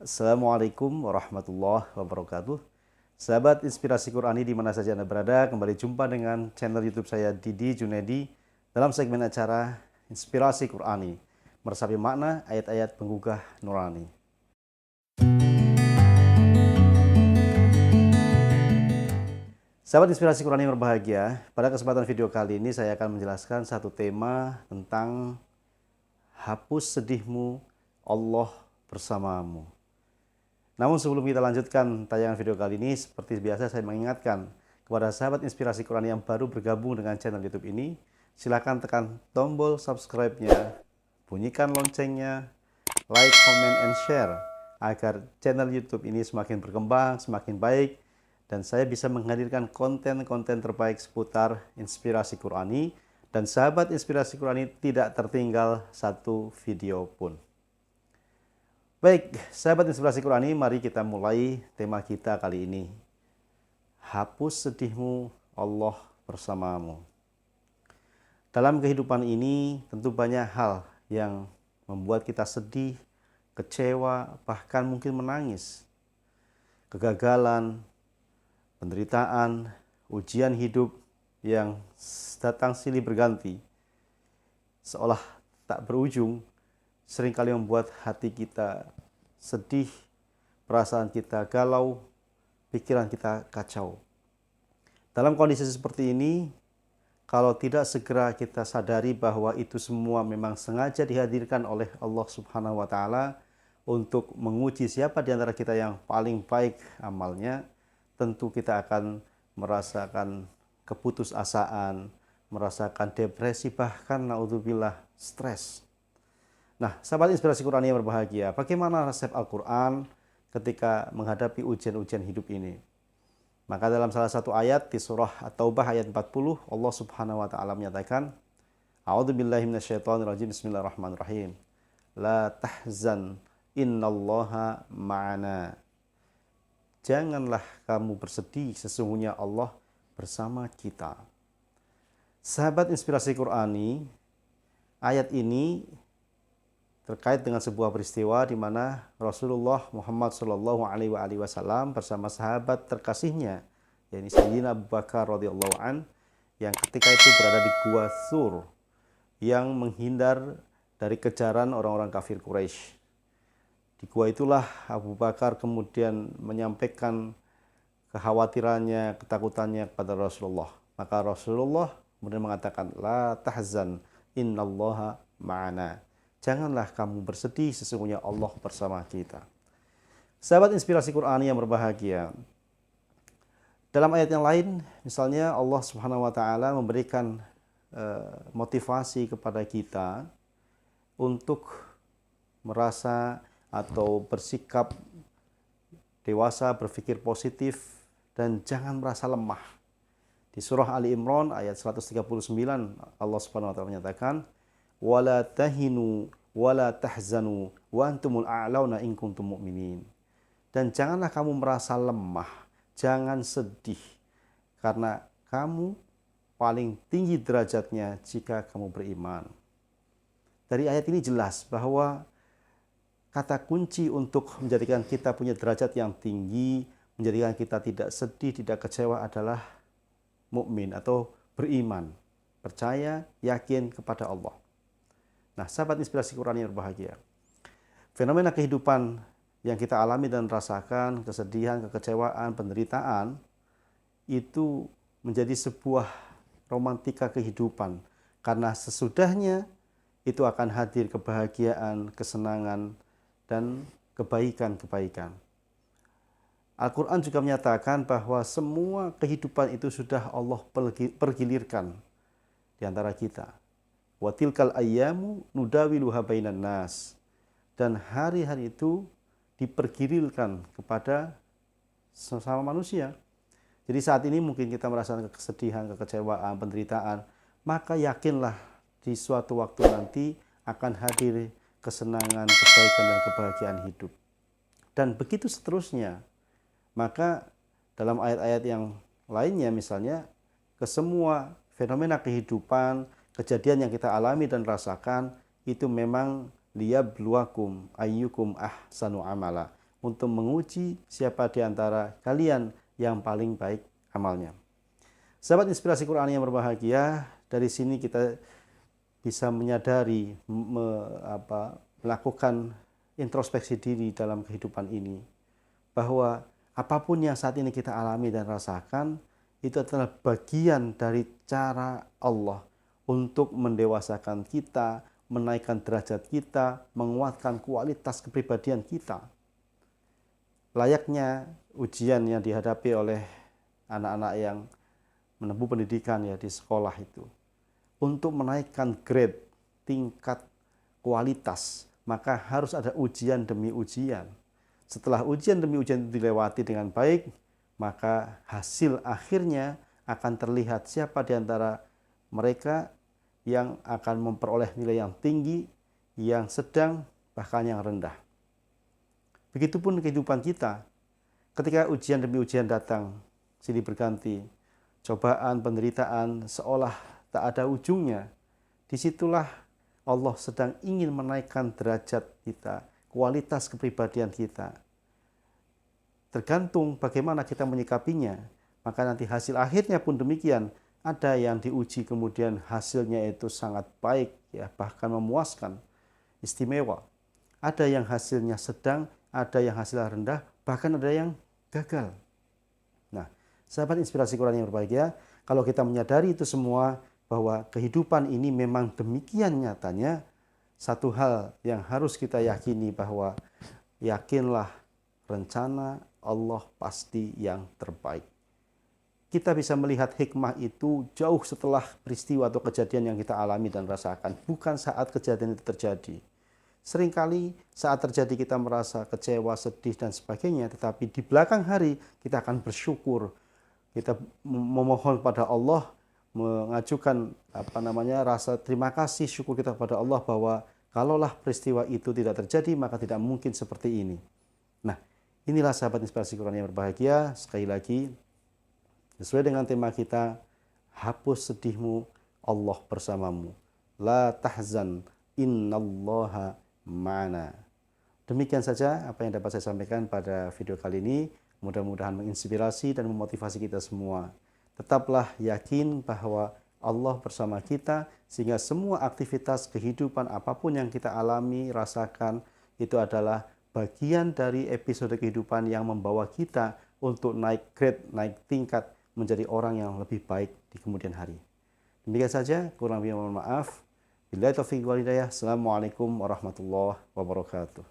Assalamualaikum warahmatullahi wabarakatuh. Sahabat Inspirasi Qurani di mana saja Anda berada, kembali jumpa dengan channel YouTube saya Didi Junedi dalam segmen acara Inspirasi Qurani, meresapi makna ayat-ayat penggugah nurani. Sahabat Inspirasi Qurani yang berbahagia, pada kesempatan video kali ini saya akan menjelaskan satu tema tentang hapus sedihmu, Allah bersamamu. Namun sebelum kita lanjutkan tayangan video kali ini, seperti biasa saya mengingatkan kepada sahabat Inspirasi Qurani yang baru bergabung dengan channel YouTube ini, silakan tekan tombol subscribe-nya, bunyikan loncengnya, like, comment, and share agar channel YouTube ini semakin berkembang, semakin baik, dan saya bisa menghadirkan konten-konten terbaik seputar Inspirasi Qurani, dan sahabat Inspirasi Qurani tidak tertinggal satu video pun. Baik, sahabat Inspirasi Qurani, mari kita mulai tema kita kali ini. Hapus sedihmu, Allah bersamamu. Dalam kehidupan ini tentu banyak hal yang membuat kita sedih, kecewa, bahkan mungkin menangis. Kegagalan, penderitaan, ujian hidup yang datang silih berganti, seolah tak berujung, seringkali membuat hati kita sedih, perasaan kita galau, pikiran kita kacau. Dalam kondisi seperti ini, kalau tidak segera kita sadari bahwa itu semua memang sengaja dihadirkan oleh Allah Subhanahu wa Ta'ala untuk menguji siapa di antara kita yang paling baik amalnya, tentu kita akan merasakan keputusasaan, merasakan depresi, bahkan naudzubillah stres. Nah, sahabat Inspirasi Qurani yang berbahagia, bagaimana resep Al-Quran ketika menghadapi ujian-ujian hidup ini? Maka dalam salah satu ayat di surah At-Taubah ayat 40, Allah Subhanahu wa Ta'ala menyatakan, A'udzubillahi minasyaitonirrajim, bismillahirrahmanirrahim. La tahzan, innallaha ma'ana. Janganlah kamu bersedih, sesungguhnya Allah bersama kita. Sahabat Inspirasi Qurani, ayat ini terkait dengan sebuah peristiwa di mana Rasulullah Muhammad SAW bersama sahabat terkasihnya, yakni Sayyidina Abu Bakar radhiyallahu an, yang ketika itu berada di Gua Thur yang menghindar dari kejaran orang-orang kafir Quraisy. Di gua itulah Abu Bakar kemudian menyampaikan kekhawatirannya, ketakutannya kepada Rasulullah. Maka Rasulullah kemudian mengatakan, La tahzan, innallaha ma'ana. Janganlah kamu bersedih, sesungguhnya Allah bersama kita. Sahabat Inspirasi Qurani yang berbahagia, dalam ayat yang lain, misalnya Allah Subhanahu wa Ta'ala memberikan motivasi kepada kita untuk merasa atau bersikap dewasa, berpikir positif, dan jangan merasa lemah. Di surah Ali Imran ayat 139, Allah Subhanahu wa Ta'ala menyatakan, wala tahinu wala tahzanu wa antumul a'launa in kuntum mu'minin. Dan janganlah kamu merasa lemah, jangan sedih, karena kamu paling tinggi derajatnya jika kamu beriman. Dari ayat ini jelas bahwa kata kunci untuk menjadikan kita punya derajat yang tinggi, menjadikan kita tidak sedih, tidak kecewa adalah mukmin atau beriman, percaya, yakin kepada Allah. Nah, sahabat Inspirasi Qurani yang berbahagia, fenomena kehidupan yang kita alami dan rasakan, kesedihan, kekecewaan, penderitaan, itu menjadi sebuah romantika kehidupan. Karena sesudahnya itu akan hadir kebahagiaan, kesenangan, dan kebaikan-kebaikan. Al-Quran juga menyatakan bahwa semua kehidupan itu sudah Allah pergilirkan di antara kita. Wa tilkal ayyamu nudawiluha bainan nas. Dan hari-hari itu dipergirilkan kepada sesama manusia. Jadi saat ini mungkin kita merasakan kesedihan, kekecewaan, penderitaan, maka yakinlah di suatu waktu nanti akan hadir kesenangan, kebaikan, dan kebahagiaan hidup. Dan begitu seterusnya. Maka dalam ayat-ayat yang lainnya misalnya, kesemua fenomena kehidupan, kejadian yang kita alami dan rasakan itu memang liyabluwakum ayyukum ahsanu amala, untuk menguji siapa di antara kalian yang paling baik amalnya. Sahabat inspirasi Quran yang berbahagia, dari sini kita bisa menyadari, melakukan introspeksi diri dalam kehidupan ini, bahwa apapun yang saat ini kita alami dan rasakan, itu adalah bagian dari cara Allah untuk mendewasakan kita, menaikkan derajat kita, menguatkan kualitas kepribadian kita. Layaknya ujian yang dihadapi oleh anak-anak yang menempuh pendidikan ya di sekolah itu. Untuk menaikkan grade, tingkat kualitas, maka harus ada ujian demi ujian. Setelah ujian demi ujian itu dilewati dengan baik, maka hasil akhirnya akan terlihat siapa di antara mereka yang akan memperoleh nilai yang tinggi, yang sedang, bahkan yang rendah. Begitupun kehidupan kita, ketika ujian demi ujian datang, silih berganti, cobaan, penderitaan seolah tak ada ujungnya, disitulah Allah sedang ingin menaikkan derajat kita, kualitas kepribadian kita. Tergantung bagaimana kita menyikapinya, maka nanti hasil akhirnya pun demikian. Ada yang diuji kemudian hasilnya itu sangat baik, ya bahkan memuaskan, istimewa. Ada yang hasilnya sedang, ada yang hasilnya rendah, bahkan ada yang gagal. Nah, sahabat inspirasi Quran yang berbahagia, kalau kita menyadari itu semua, bahwa kehidupan ini memang demikian nyatanya, satu hal yang harus kita yakini bahwa yakinlah rencana Allah pasti yang terbaik. Kita bisa melihat hikmah itu jauh setelah peristiwa atau kejadian yang kita alami dan rasakan, bukan saat kejadian itu terjadi. Seringkali saat terjadi kita merasa kecewa, sedih, dan sebagainya, tetapi di belakang hari kita akan bersyukur. Kita memohon pada Allah, mengajukan rasa terima kasih, syukur kita kepada Allah bahwa kalaulah peristiwa itu tidak terjadi, maka tidak mungkin seperti ini. Nah, inilah sahabat inspirasi Quran yang berbahagia. Sekali lagi, sesuai dengan tema kita, hapus sedihmu, Allah bersamamu. La tahzan, innallaha ma'ana. Demikian saja apa yang dapat saya sampaikan pada video kali ini. Mudah-mudahan menginspirasi dan memotivasi kita semua. Tetaplah yakin bahwa Allah bersama kita, sehingga semua aktivitas kehidupan apapun yang kita alami, rasakan, itu adalah bagian dari episode kehidupan yang membawa kita untuk naik grade, naik tingkat, menjadi orang yang lebih baik di kemudian hari. Demikian saja, kurang lebih mohon maaf. Billahi taufiq wal hidayah. Assalamualaikum warahmatullahi wabarakatuh.